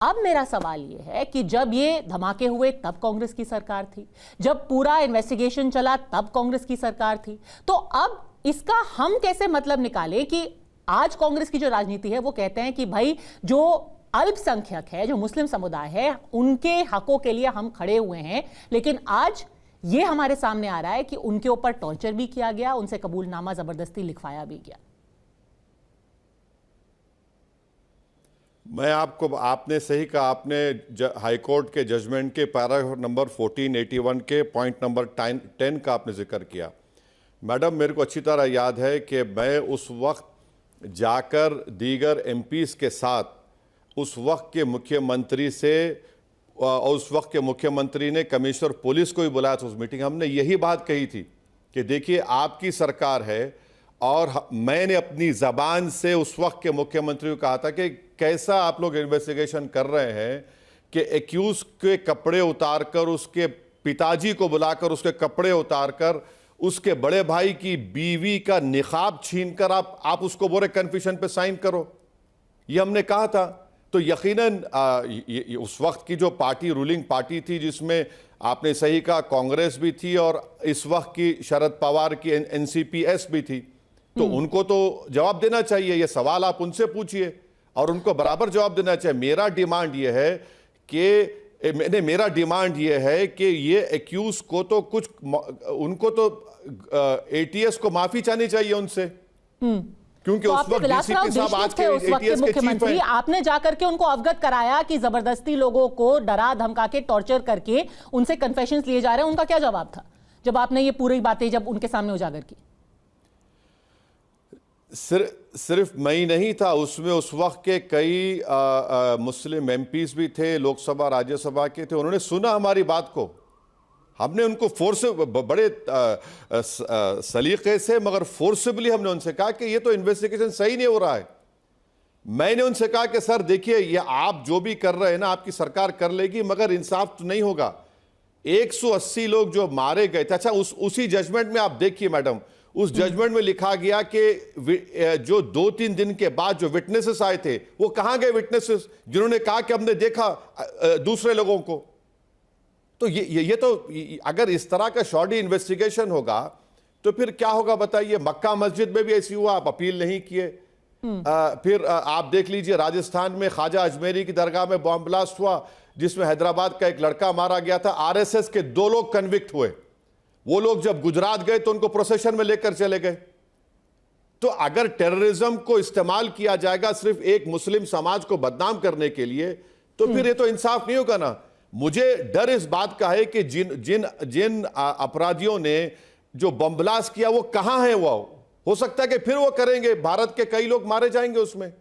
अब मेरा सवाल यह है कि जब ये धमाके हुए तब कांग्रेस की सरकार थी, जब पूरा इन्वेस्टिगेशन चला तब कांग्रेस की सरकार थी, तो अब इसका हम कैसे मतलब निकालें कि आज कांग्रेस की जो राजनीति है वो कहते हैं कि भाई जो अल्पसंख्यक है, जो मुस्लिम समुदाय है, उनके हकों के लिए हम खड़े हुए हैं, लेकिन आज ये हमारे सामने आ रहा है कि उनके ऊपर टॉर्चर भी किया गया, उनसे कबूलनामा जबरदस्ती लिखवाया भी गया। मैं आपने सही कहा, आपने हाईकोर्ट के जजमेंट के पैराग्राफ नंबर 1481 के पॉइंट नंबर 10 का आपने जिक्र किया। मैडम, मेरे को अच्छी तरह याद है कि मैं उस वक्त जाकर दीगर एमपीज़ के साथ उस वक्त के मुख्यमंत्री से, और उस वक्त के मुख्यमंत्री ने कमिश्नर पुलिस को भी बुलाया था उस मीटिंग। हमने यही बात कही थी कि देखिए आपकी सरकार है, और मैंने अपनी ज़बान से उस वक्त के मुख्यमंत्री को कहा था कि कैसा आप लोग इन्वेस्टिगेशन कर रहे हैं कि एक्यूज के कपड़े उतारकर, उसके पिताजी को बुलाकर उसके कपड़े उतारकर, उसके बड़े भाई की बीवी का निकाब छीनकर आप उसको बोले कन्फेशन पे साइन करो, ये हमने कहा था। तो यकीनन उस वक्त की जो पार्टी, रूलिंग पार्टी थी, जिसमें आपने सही कहा कांग्रेस भी थी और इस वक्त की शरद पवार की एनसीपी-एस भी थी, तो उनको तो जवाब देना चाहिए। ये सवाल आप उनसे पूछिए और उनको बराबर जवाब देना चाहिए। मेरा डिमांड ये है कि ये एक्यूज को तो कुछ, उनको तो एटीएस को माफी चाहनी चाहिए उनसे, क्योंकि तो उस वक्त डीसीपी साहब आज के एटीएस के चीफ हैं। आपने जाकर के उनको अवगत कराया कि जबरदस्ती लोगों को डरा धमका के टॉर्चर करके उनसे कन्फेशंस लिए जा रहे हैं, उनका क्या जवाब था जब आपने ये पूरी बातें जब उनके सामने उजागर की? सिर्फ मैं ही नहीं था उसमें, उस वक्त के कई मुस्लिम एमपीज भी थे, लोकसभा राज्यसभा के थे। उन्होंने सुना हमारी बात को, हमने उनको फोर्स, बड़े सलीके से मगर फोर्सिबली हमने उनसे कहा कि ये तो इन्वेस्टिगेशन सही नहीं हो रहा है। मैंने उनसे कहा कि सर देखिए, ये आप जो भी कर रहे हैं ना, आपकी सरकार कर लेगी, मगर इंसाफ तो नहीं होगा। 180 लोग जो मारे गए थे, अच्छा उसी जजमेंट में आप देखिए मैडम, उस जजमेंट में लिखा गया कि जो 2-3 दिन के बाद जो विटनेसेस आए थे, वो कहां गए विटनेसेस जिन्होंने कहा कि हमने देखा दूसरे लोगों को? तो ये तो अगर इस तरह का शॉर्टी इन्वेस्टिगेशन होगा तो फिर क्या होगा बताइए। मक्का मस्जिद में भी ऐसी हुआ, आप अपील नहीं किए। फिर आप देख लीजिए राजस्थान में ख्वाजा अजमेरी की दरगाह में बॉम्ब ब्लास्ट हुआ, जिसमें हैदराबाद का एक लड़का मारा गया था। आरएसएस के 2 लोग कन्विक्ट हुए। वो लोग जब गुजरात गए तो उनको प्रोसेशन में लेकर चले गए। तो अगर टेररिज्म को इस्तेमाल किया जाएगा सिर्फ एक मुस्लिम समाज को बदनाम करने के लिए, तो फिर ये तो इंसाफ नहीं होगा ना। मुझे डर इस बात का है कि जिन अपराधियों ने जो बम ब्लास्ट किया वो कहां है, वो हो सकता है कि फिर वो करेंगे, भारत के कई लोग मारे जाएंगे उसमें।